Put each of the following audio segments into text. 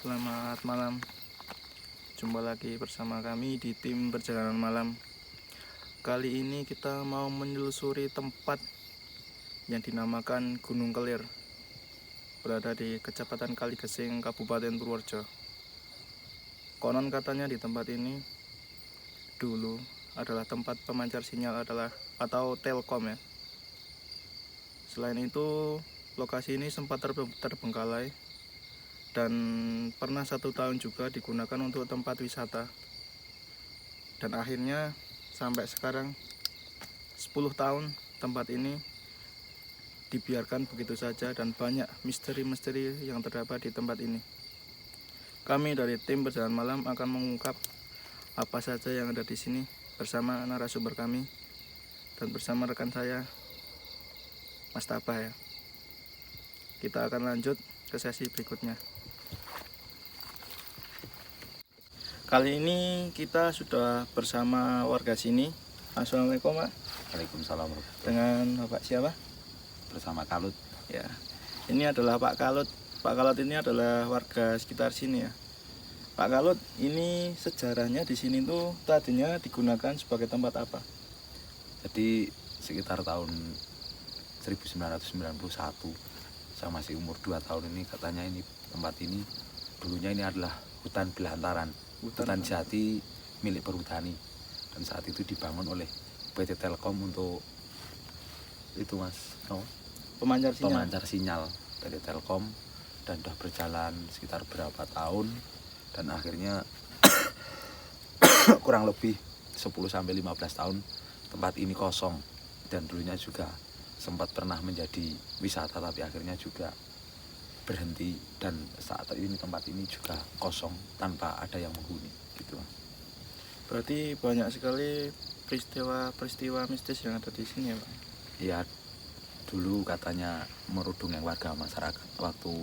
selamat malam. Jumpa lagi bersama kami di tim perjalanan malam. Kali ini kita mau menelusuri tempat yang dinamakan Gunung Kelir, berada di Kecamatan Kaligesing, Kabupaten Purworejo. Konon katanya di tempat ini dulu adalah tempat pemancar sinyal atau Telkom ya. Selain itu, lokasi ini sempat terbengkalai dan pernah 1 tahun juga digunakan untuk tempat wisata. Dan akhirnya sampai sekarang 10 tahun tempat ini dibiarkan begitu saja dan banyak misteri-misteri yang terdapat di tempat ini. Kami dari tim perjalanan malam akan mengungkap apa saja yang ada di sini bersama narasumber kami dan bersama rekan saya Mas Tabah ya. Kita akan lanjut ke sesi berikutnya. Kali ini kita sudah bersama warga sini. Assalamualaikum Pak. Waalaikumsalam. Dengan Bapak siapa? Bersama Kalut. Ya, ini adalah Pak Kalut. Pak Kalut ini adalah warga sekitar sini ya. Pak Kalut, ini sejarahnya di sini tuh tadinya digunakan sebagai tempat apa? Jadi sekitar tahun 1991, saya masih umur 2 tahun ini, katanya ini tempat ini dulunya ini adalah hutan belantaran, hutan jati milik perhutani, dan saat itu dibangun oleh PT Telkom untuk itu Mas, pemancar sinyal PT Telkom, dan sudah berjalan sekitar berapa tahun dan akhirnya kurang lebih 10-15 tahun tempat ini kosong, dan dulunya juga sempat pernah menjadi wisata tapi akhirnya juga berhenti, dan saat ini tempat ini juga kosong tanpa ada yang menghuni gitu. Berarti banyak sekali peristiwa mistis yang ada di sini ya Pak? Ya, dulu katanya merudung yang warga masyarakat waktu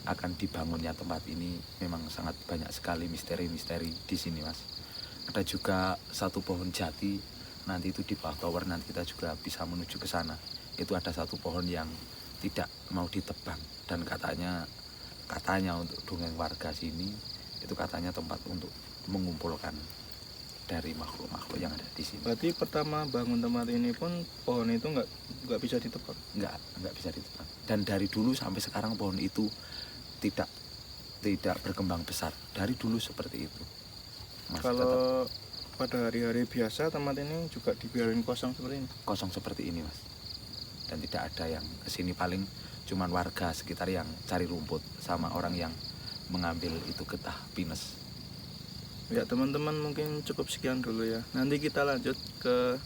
akan dibangunnya tempat ini, memang sangat banyak sekali misteri-misteri di sini Mas. Ada juga satu pohon jati, nanti itu di bawah tower, nanti kita juga bisa menuju ke sana. Itu ada satu pohon yang tidak mau ditebang, dan katanya untuk dongeng warga sini, itu katanya tempat untuk mengumpulkan dari makhluk-makhluk yang ada di sini. Berarti pertama bangun tempat ini pun pohon itu nggak bisa ditebang? Nggak bisa ditebang. Dan dari dulu sampai sekarang pohon itu tidak berkembang besar. Dari dulu seperti itu. Kalau pada hari-hari biasa tempat ini juga dibiarin kosong seperti ini? Kosong seperti ini Mas. Dan tidak ada yang kesini, paling cuman warga sekitar yang cari rumput sama orang yang mengambil itu getah pinus. Ya teman-teman, mungkin cukup sekian dulu ya. Nanti kita lanjut ke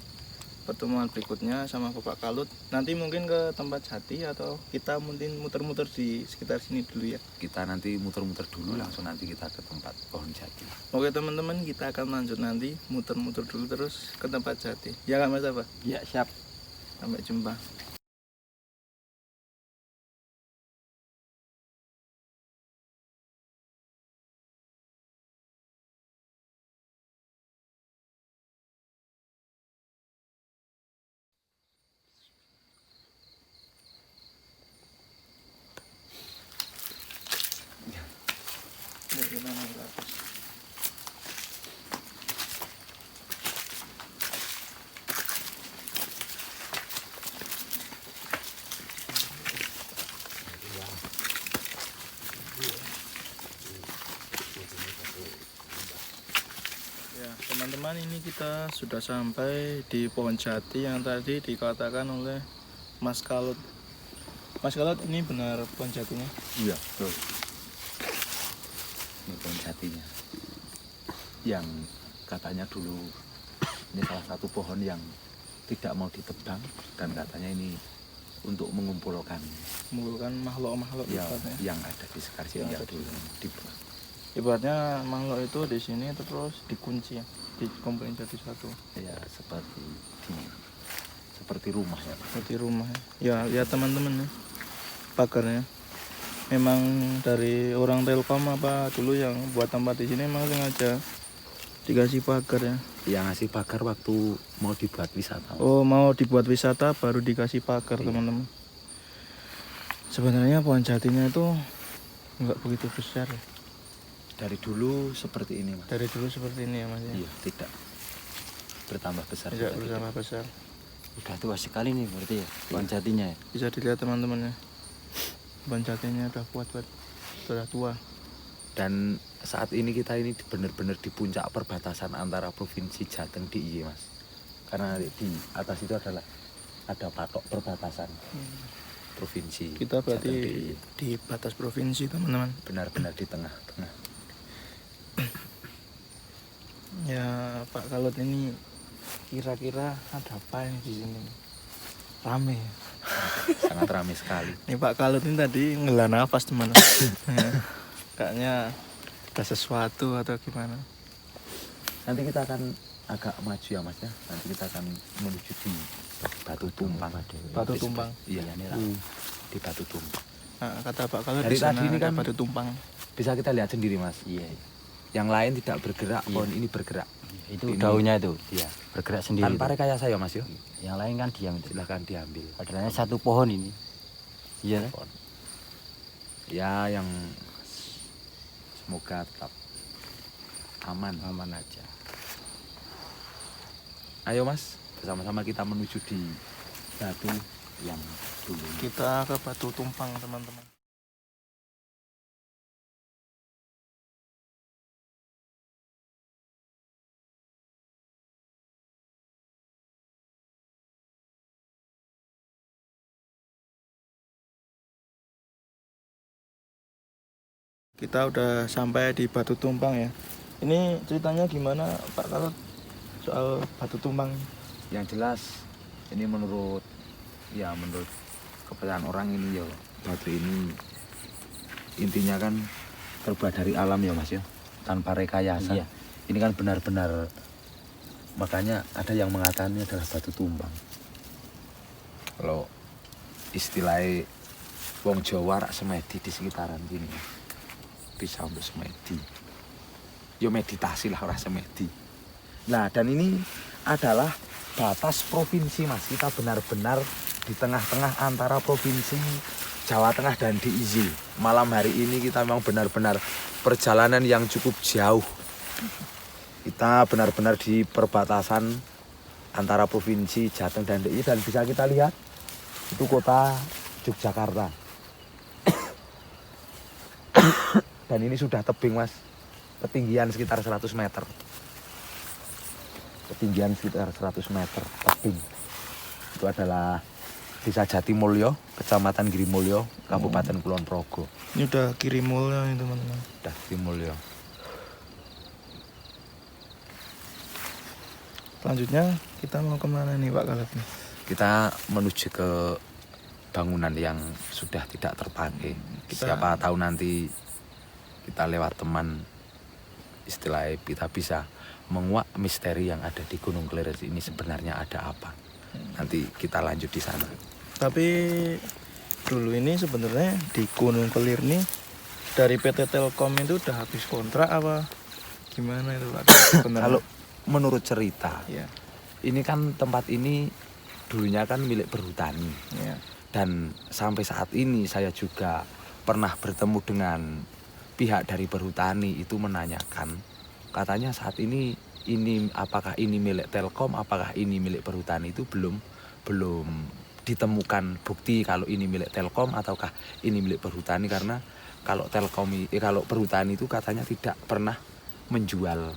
pertemuan berikutnya sama Bapak Kalut. Nanti mungkin ke tempat jati atau kita mungkin muter-muter di sekitar sini dulu ya. Kita nanti muter-muter dulu, langsung nanti kita ke tempat pohon jati. Oke teman-teman, kita akan lanjut nanti muter-muter dulu terus ke tempat jati. Ya nggak Mas Abah? Ya siap. Sampai jumpa. Ya teman-teman, ini kita sudah sampai di pohon jati yang tadi dikatakan oleh Mas Kalut. Mas Kalut, ini benar pohon jatinya? Iya, betul. Ini pohon jatinya yang katanya dulu ini salah satu pohon yang tidak mau ditebang, dan katanya ini untuk mengumpulkan makhluk-makhluk yang ada di sekitar sini yang dulu dibuat. Ibaratnya makhluk itu di sini terus dikunci ya, dikumpulin jadi satu. Ya seperti rumah ya. Seperti rumah ya. Ya teman-teman ya, pagarnya memang dari orang Telkom apa dulu yang buat tempat di sini, memang sengaja dikasih pagar ya. Yang ngasih pagar waktu mau dibuat wisata. Oh, mau dibuat wisata baru dikasih pagar teman-teman. Sebenarnya pohon jatinya itu nggak begitu besar ya. Dari dulu seperti ini mas. Dari dulu seperti ini ya mas ya? Iya, tidak bertambah besar. Tidak bertambah besar. Udah tua sekali nih berarti ya pohon jatinya ya. Bisa dilihat teman-teman ya, pohon jatinya udah kuat banget, sudah tua. Dan saat ini kita ini benar-benar di puncak perbatasan antara provinsi Jateng DIY mas. Karena di atas itu adalah ada patok perbatasan provinsi. Kita berarti Jateng DIY. di batas provinsi teman-teman. Benar-benar di tengah-tengah. Ya Pak Kalut ini kira-kira ada apa ini di sini? Rame. Sangat ramai sekali. Ini Pak Kalut ini tadi ngela nafas teman-teman. Ya, kayaknya ada sesuatu atau gimana? Nanti kita akan agak maju ya mas ya. Nanti kita akan menuju di Batu Tumpang. Batu Tumpang. Iya, di Batu Tumpang. Nah, kata Pak Kalut Dari di sana tadi ini ada kan- Batu Tumpang. Bisa kita lihat sendiri mas. Iya. Yang lain tidak bergerak, Iya. pohon ini bergerak. Itu Ini- daunnya itu Iya. bergerak sendiri. Tanpa itu. rekayasa ya mas yo. Yang lain kan diam itu. Silahkan diambil. Padahal satu pohon ini. Iya. Pohon. Ya yang semoga tetap aman. Aman aja. Ayo mas, bersama-sama kita menuju di batu yang dulu. Kita ke Batu Tumpang teman-teman. Kita udah sampai di Batu Tumpang ya. Ini ceritanya gimana Pak Kalut soal Batu Tumpang? Yang jelas ini menurut kepercayaan orang ini ya, batu ini intinya kan terbuat dari alam ya mas ya, tanpa rekayasa. Iya. Ini kan benar-benar, makanya ada yang mengatakan ini adalah batu tumbang. Kalau istilahnya wong Jawa rak semedi di sekitaran sini bisa untuk semedi, yo meditasi lah orang semedi. Nah dan ini adalah batas provinsi mas, kita benar-benar di tengah-tengah antara provinsi Jawa Tengah dan DIY. Malam hari ini kita memang benar-benar perjalanan yang cukup jauh. Kita benar-benar di perbatasan antara provinsi Jateng dan DIY, dan bisa kita lihat itu kota Yogyakarta. Dan ini sudah tebing mas, ketinggian sekitar 100 meter. Ketinggian sekitar 100 meter tebing. Itu adalah Desa Jatimulyo, Kecamatan Girimulyo, Kabupaten Kulon Progo. Ini udah kirim mulnya nih teman-teman. Dah Girimulyo. Selanjutnya kita mau kemana nih Pak Kalut nih? Kita menuju ke bangunan yang sudah tidak terpakai. Siapa tahu nanti kita lewat teman, istilahnya kita bisa menguak misteri yang ada di Gunung Kleres ini sebenarnya ada apa. Nanti kita lanjut di sana. Tapi dulu ini sebenarnya di Gunung Kelir nih dari PT Telkom itu udah habis kontrak apa gimana itu Pak? Sebenarnya? Kalau menurut cerita, ya, ini kan tempat ini dulunya kan milik perhutani. ya. Dan sampai saat ini saya juga pernah bertemu dengan pihak dari perhutani, itu menanyakan, katanya saat ini apakah ini milik Telkom, apakah ini milik perhutani, itu belum ditemukan bukti kalau ini milik Telkom ataukah ini milik perhutani, karena kalau kalau perhutani itu katanya tidak pernah menjual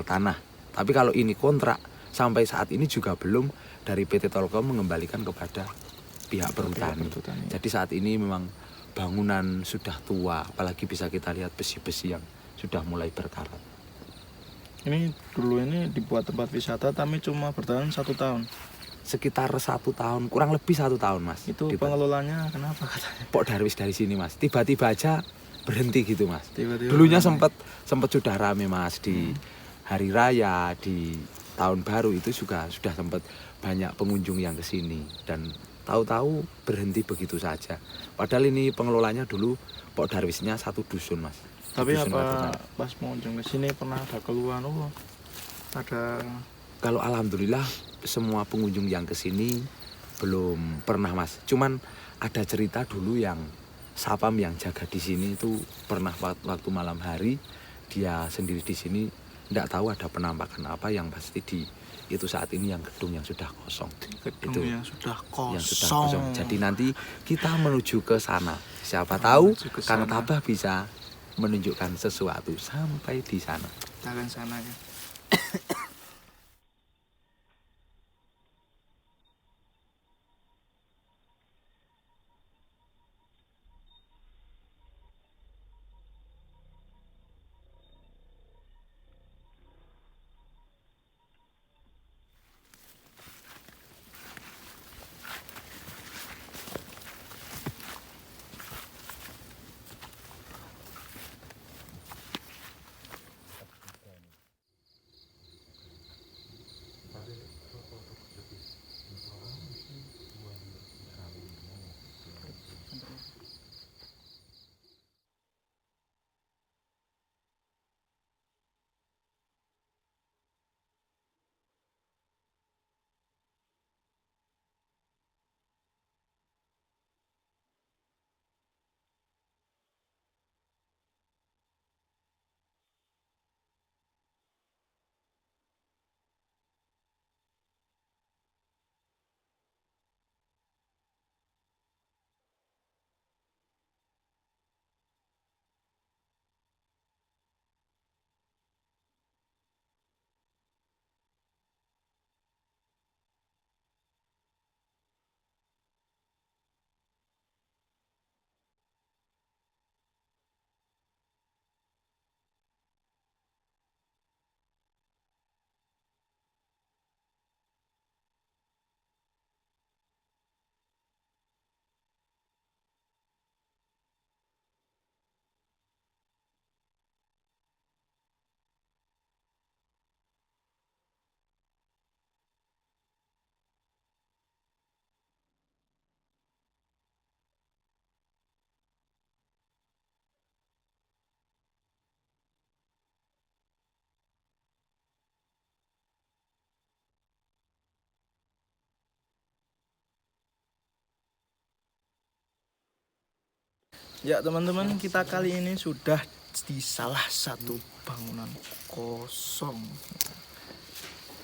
tanah. Tapi kalau ini kontrak sampai saat ini juga belum dari PT Telkom mengembalikan kepada pihak perhutani. Jadi saat ini memang bangunan sudah tua, apalagi bisa kita lihat besi-besi yang sudah mulai berkarat. Ini dulu ini dibuat tempat wisata tapi cuma bertahan 1 tahun. Sekitar 1 tahun, kurang lebih 1 tahun mas. Itu pengelolanya kenapa katanya? Pok Darwis dari sini mas, tiba-tiba aja berhenti gitu mas. Tiba-tiba Dulunya berhenti. sempat sudah rame mas, di hari raya, di tahun baru itu juga sudah sempat banyak pengunjung yang kesini, dan tahu-tahu berhenti begitu saja. Padahal ini pengelolanya dulu Pok Darwisnya 1 dusun mas. Tapi Dusun apa Wadunan. pas pengunjung ke sini pernah ada keluhan apa? Ada Kalau alhamdulillah semua pengunjung yang kesini belum pernah mas. Cuman ada cerita dulu yang sapam yang jaga di sini itu pernah waktu malam hari dia sendiri di sini, tidak tahu ada penampakan apa, yang pasti di itu saat ini yang gedung yang sudah kosong. Gedung Itu yang sudah kosong. yang sudah kosong. Jadi nanti kita menuju ke sana. Siapa tahu Kang Tabah bisa menunjukkan sesuatu sampai di sana. Kita akan sana ya. Ya teman-teman, kita kali ini sudah di salah satu bangunan kosong.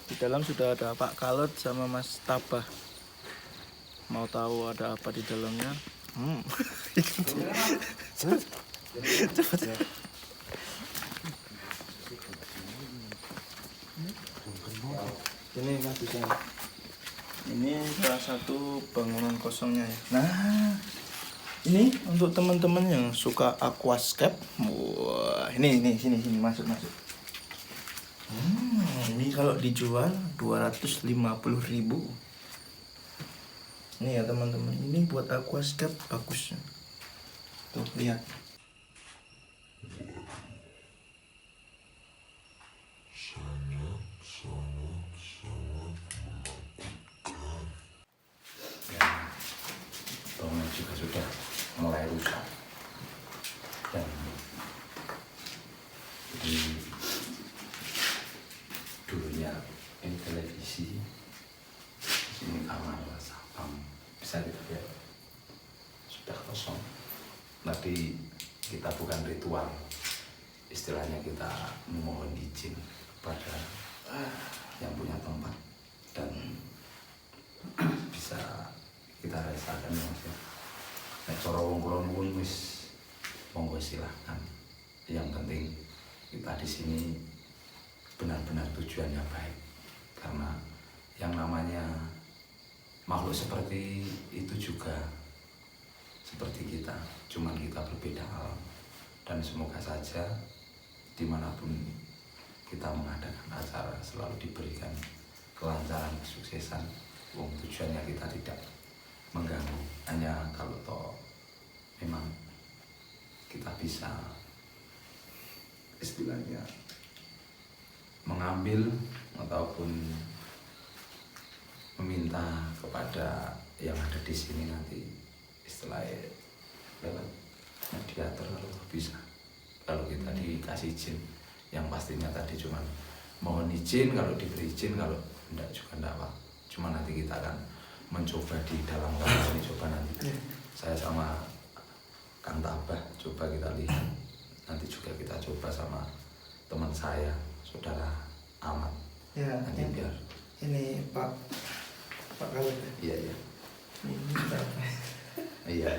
Di dalam sudah ada Pak Kalot sama Mas Tabah. Mau tahu ada apa di dalamnya? Cepat. Ini Mas bisa. Ini salah satu bangunan kosongnya ya. Nah, ini untuk teman-teman yang suka aquascape. Wah, ini sini masuk. Ini kalau dijual 250.000. Ini ya teman-teman, ini buat aquascape bagus. Tuh lihat. Bangunan juga sudah mulai rusak, dan di dulunya ini televisi, ini kamar sapam, bisa kita lihat sudah kosong. Nanti kita bukan ritual, istilahnya kita memohon izin pada yang punya tempat dan bisa kita rasakan ya Mas ya. Nek cara wong kula nuwun wis monggo silahkan. Yang penting kita di sini benar-benar tujuannya baik, karena yang namanya makhluk seperti itu juga seperti kita, cuman kita berbeda alam. Dan semoga saja dimanapun kita mengadakan acara selalu diberikan kelancaran, kesuksesan. Wong tujuannya kita tidak mengganggu, hanya kalau toh memang kita bisa istilahnya mengambil ataupun meminta kepada yang ada di sini nanti istilahnya lewat mediator kalau bisa, kalau kita dikasih izin. Yang pastinya tadi cuma mohon izin, kalau diberi izin, kalau enggak juga enggak apa, cuma nanti kita akan mencoba di dalam kamar ini. Coba nanti saya sama Kang Tabah, coba kita lihat. Nanti juga kita coba sama teman saya, saudara Ahmad. Ya, Nanti biar ini Pak Kalut. iya iya Ini Pak. iya.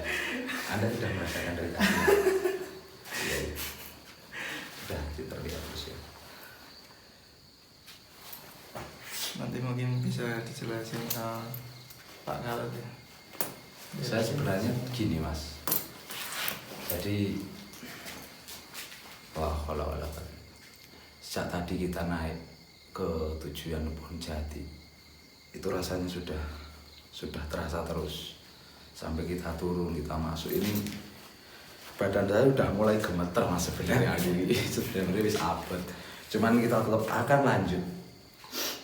Anda sudah merasakan dari tadi. Iya iya. Sudah terlihat terus ya. Nanti mungkin bisa dijelasin sama Pak Kalut ya. Saya sebenarnya gini Mas. Jadi kalau sejak tadi kita naik ke tujuan Pohon Jati, itu rasanya sudah terasa terus. Sampai kita turun, kita masuk ini, badan saya udah mulai gemeter Mas sebenarnya. Sebenarnya wis abot. Cuman kita tetap akan lanjut.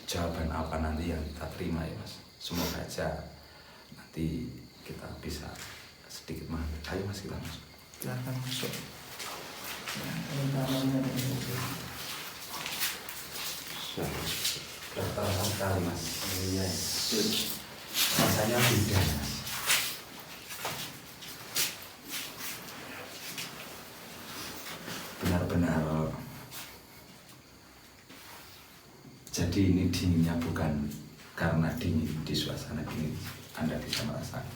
Jawaban apa nanti yang kita terima ya Mas. Semoga aja nanti kita bisa sedikit mampir. Ayo Mas, kita masuk. Silahkan masuk. Ya, ini tamannya. Sudah terasa sekali Mas. Iya. Rasanya beda Mas. Benar-benar. Jadi ini dinginnya bukan karena dingin di suasana dingin. Anda bisa merasakan.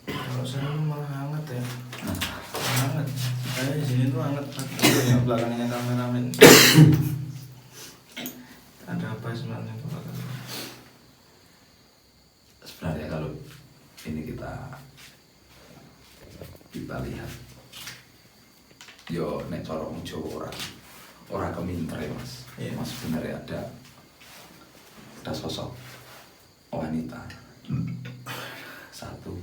Kalau saya malah hangat ya. Hangat. Saya di sini tuh hangat. Yang belakangnya kameramen. Ada apa sebenarnya Pak Kalut? Sebenarnya kalau ini kita lihat, yo nek cara wong Jawa ora keminter ya Mas. Iya. Mas sebenarnya ada sosok wanita. Satu,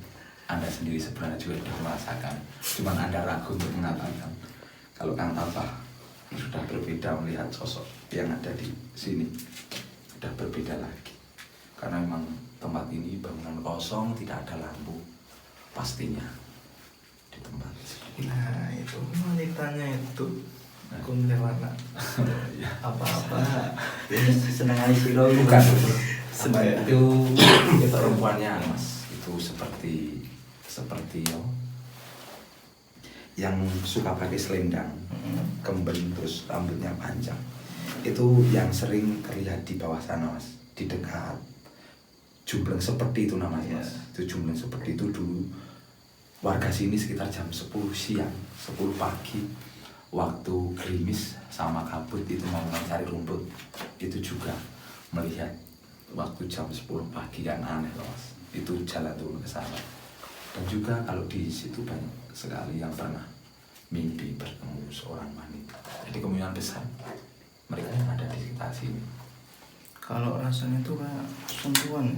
Anda sendiri sebenarnya juga sudah merasakan, cuman Anda ragu untuk mengatakan. Kalau Kang Tabah sudah berbeda melihat sosok yang ada di sini, sudah berbeda lagi. Karena memang tempat ini bangunan kosong, tidak ada lampu pastinya di tempat ini. Nah itu wanitanya itu kuntilanak. Ya. Apa-apa. Seneng kali siro Bukan. Apa ya? Itu perempuannya Mas. Itu seperti yo, yang suka pakai selendang, kemben, terus rambutnya panjang. Itu yang sering terlihat di bawah sana Mas, di dekat Jumbleng seperti itu namanya Mas. Itu Jumbleng seperti itu dulu. Warga sini sekitar jam 10 siang, 10 pagi, waktu gerimis sama kabut itu mau mencari rumput, itu juga melihat waktu jam 10 pagi yang aneh loh Mas. Itu jalan turun ke sana. Dan juga kalau di situ banyak sekali yang pernah mimpi bertemu seorang wanita. Jadi kemungkinan besar mereka yang ada di sekitar sini. Kalau rasanya itu kayak sentuhan.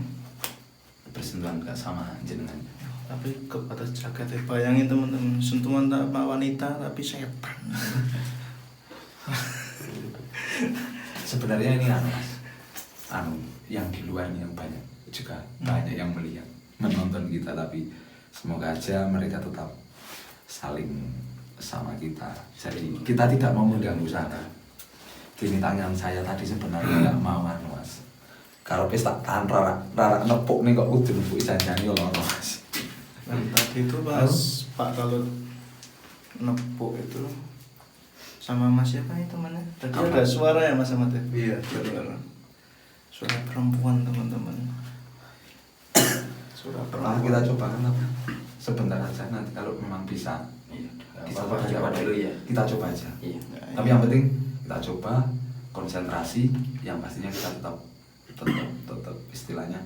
Bersentuhan gak sama jenengannya. Tapi ke atas jaket ya. Bayangin teman-teman, sentuhan sama wanita tapi setan. Sebenarnya ini Mas, yang di luar ini yang banyak juga banyak yang melihat, menonton kita, tapi semoga aja mereka tetap saling sama kita. Jadi kita tidak mau mengganggu sana. Gini, tangan saya tadi sebenarnya nggak mau Mas. Kalau pesta tahan rara nepuk nih kok kudu nepuk janjani lho Mas. Dan tadi itu pas Pak Kalut nepuk itu sama Mas siapa itu temannya? Tadi Apa? ada suara ya Mas sama Iya, betul. Suara perempuan teman-teman. Suara Nah, perempuan. kita coba kan apa? Sebentar aja, nanti kalau memang bisa kita coba dulu ya. Kita coba aja. Iya. Tapi yang penting kita coba konsentrasi, yang pastinya kita tetap istilahnya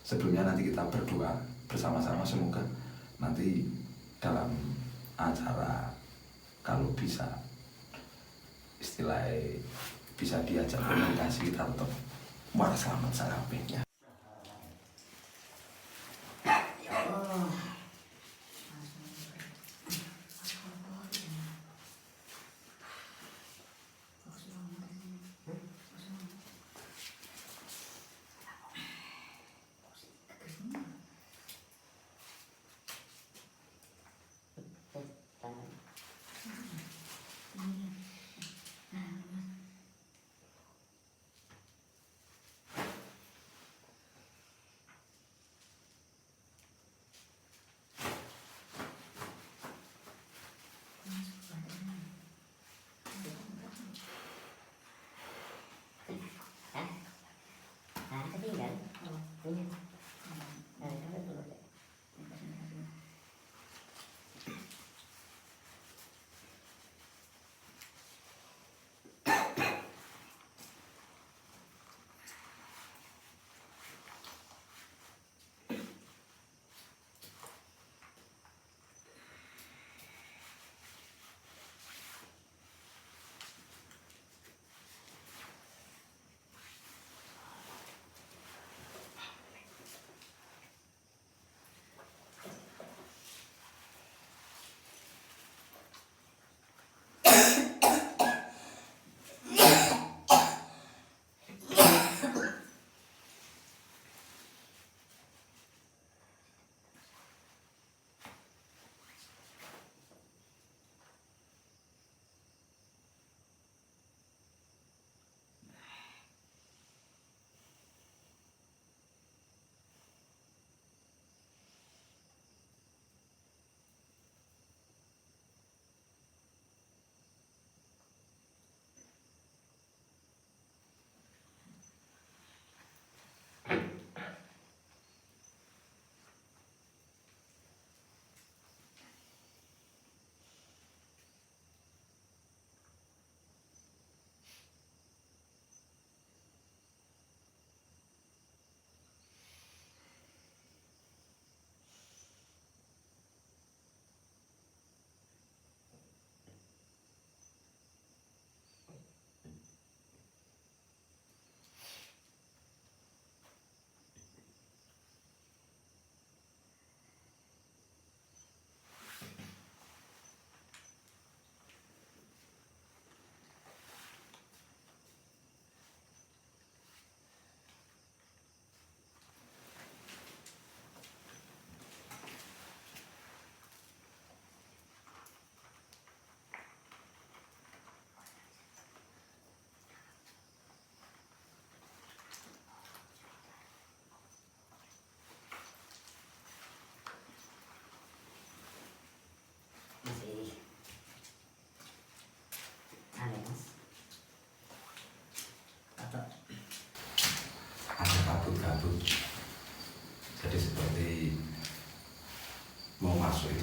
sebelumnya nanti kita berdoa bersama-sama, semoga nanti dalam acara kalau bisa istilahnya bisa diajak komunikasi, kita tetap waras selamat sarape.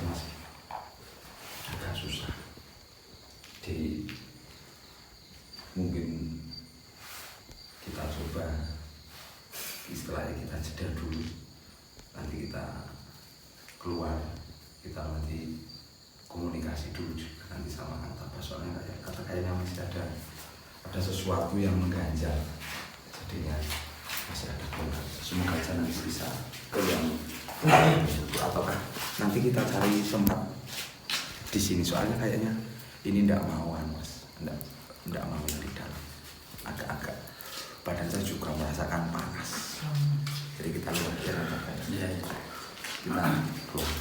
sih Mas, agak susah. Jadi mungkin kita coba istilahnya kita jeda dulu, nanti kita keluar, kita nanti komunikasi dulu juga nanti sama Kata, soalnya kayaknya masih ada sesuatu yang mengganjal, jadinya masih ada kurang. Semoga aja nanti bisa keluar ataukah nanti kita cari tempat di sini, soalnya kayaknya ini ndak mauan Mas, ndak mau yang di dalam, agak-agak badan saya juga merasakan panas, jadi kita keluar aja nanti ya, kita keluar.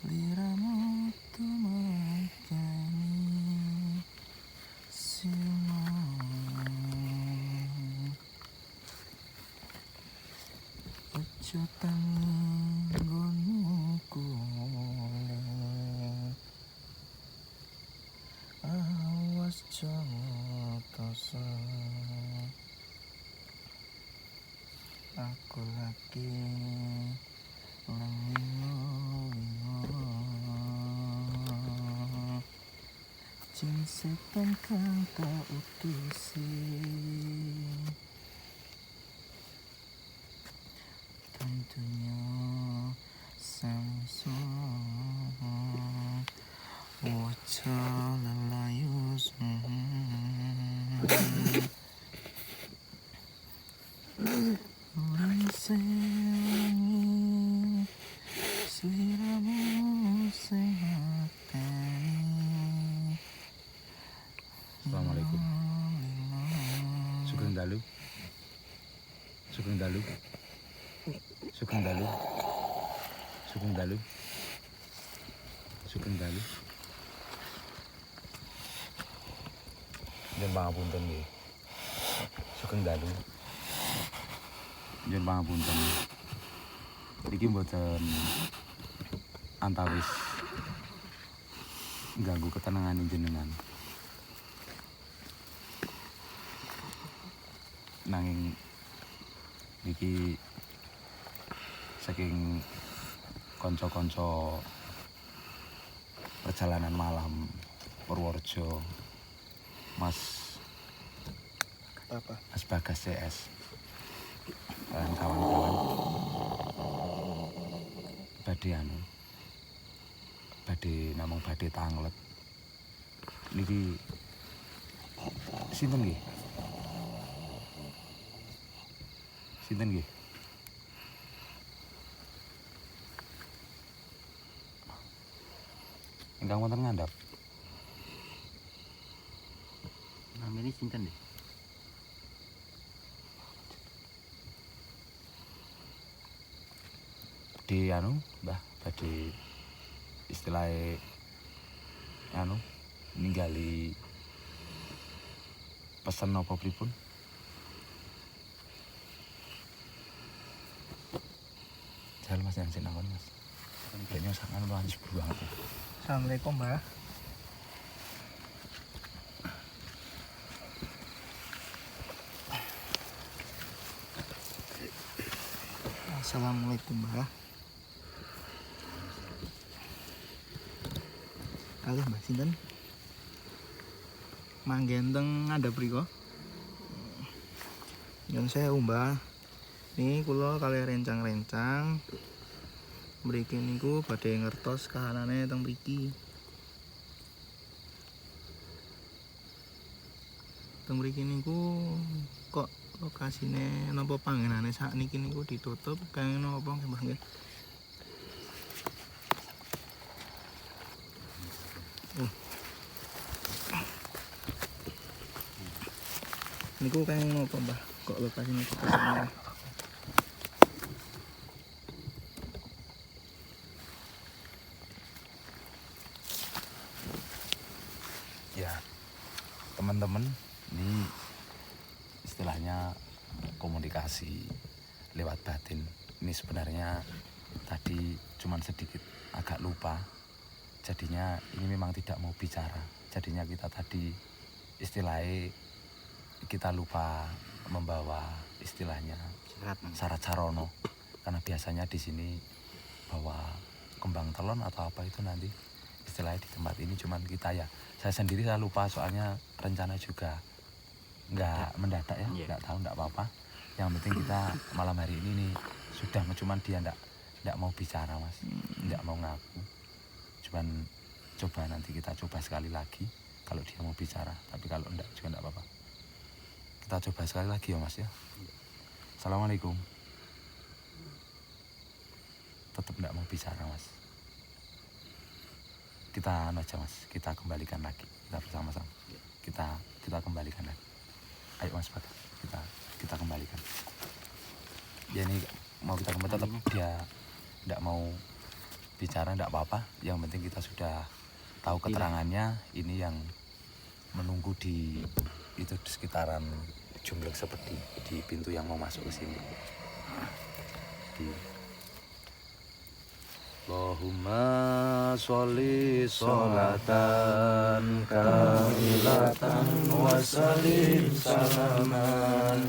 Liramu tuh makani ojo tangi nggonmu kule awas jotosa aku lagi lengo-lengo jin setan kang tak utusi tentunya samsung waca lelayus Lensengi sliramu sehat tani. Assalamualaikum. Sugeng dalu. Sugeng dalu. Sugeng dalu. Sugeng dalu. Sugeng dalu. Yen pangapunten nggih. Sugeng dalu. Yen pangapunten. Iki mboten antawis ganggu ketenangan jenengan. Nanging iki saking kanca-kanca perjalanan malam Purworejo, Mas Bagas CS dan kawan-kawan badhe tanglet niki sinten nggih? Sinten nggih? Ingkang wonten ngandhap. Namanya sinten deh? Di Mbah badhe istilahnya ninggali pesen apa pripun? Jalan Mas yang sinakon Mas. Kayaknya sangat luar banget ya. Assalamualaikum Mbak. Assalamualaikum Mbak. Kalih Mbak sinten? Manggenteng ngadep mriko. Yang saya Mbak. Ini kula kalih rencang-rencang mriki niku badhe ngertos kahanane teng mriki. Teng mriki niku kok lokasine napa panggenane sakniki niku ditutup kaya napa Mbah nggih. Niku kaya napa Mbah kok lokasine ditutup. Ya, teman-teman, ini istilahnya komunikasi lewat batin. Ini sebenarnya tadi cuman sedikit agak lupa. Jadinya ini memang tidak mau bicara. Jadinya kita tadi istilahnya kita lupa membawa istilahnya Syarat Sarono. Karena biasanya di sini bawa kembang telon atau apa itu nanti istilahnya di tempat ini cuman kita ya. Saya sendiri saya lupa soalnya rencana juga nggak mendadak ya, nggak tahu nggak apa-apa. Yang penting kita malam hari ini nih sudah cuman dia nggak mau bicara mas, nggak mau ngaku. Cuman coba nanti kita coba sekali lagi kalau dia mau bicara. Tapi kalau enggak juga enggak apa-apa. Kita coba sekali lagi ya mas ya. Assalamualaikum. Tetap enggak mau bicara mas. Kita aja mas, kita kembalikan lagi. Kita bersama-sama. Kita kembalikan lagi. Ayo mas Pak, kita kembalikan. Ya ini mau kita kembali tetap dia enggak mau bicara enggak apa-apa. Yang penting kita sudah tahu keterangannya. Ini yang menunggu di itu di sekitaran jumlah seperti di pintu yang mau masuk ke sini. Allahumma sholli sholatan kamilatan wa sallim salaman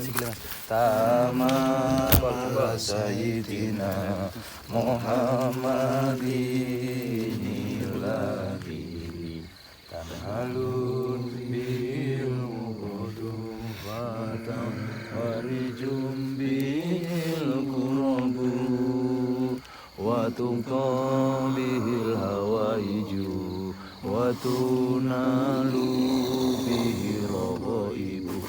taman wa sayyidina Muhammadin illadhi tanhalun bil qudubatan warijum bil qurabu wa tuqabihil hawaiju wa tunalu bihi raghaibu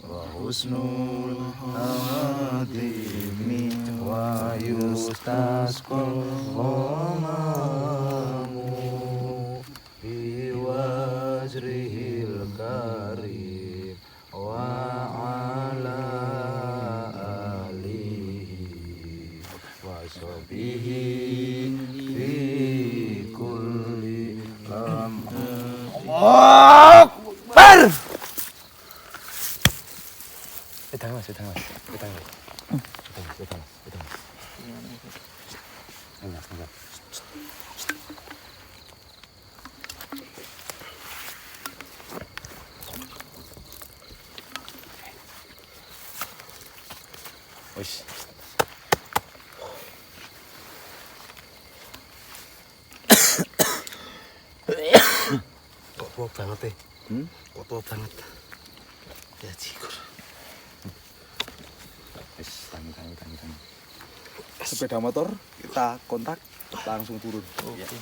wa husnul awatimi wa yustasqal ghamamu bi wajrihil karim wa ala alihi wa sahbihi fi kulli Akbar. Betang mas. Enggak. Wis. Kok tua banget ya? Kok tua banget? Ya cikur. Wis, tangi. Sepeda motor kita kontak langsung turun. Oke.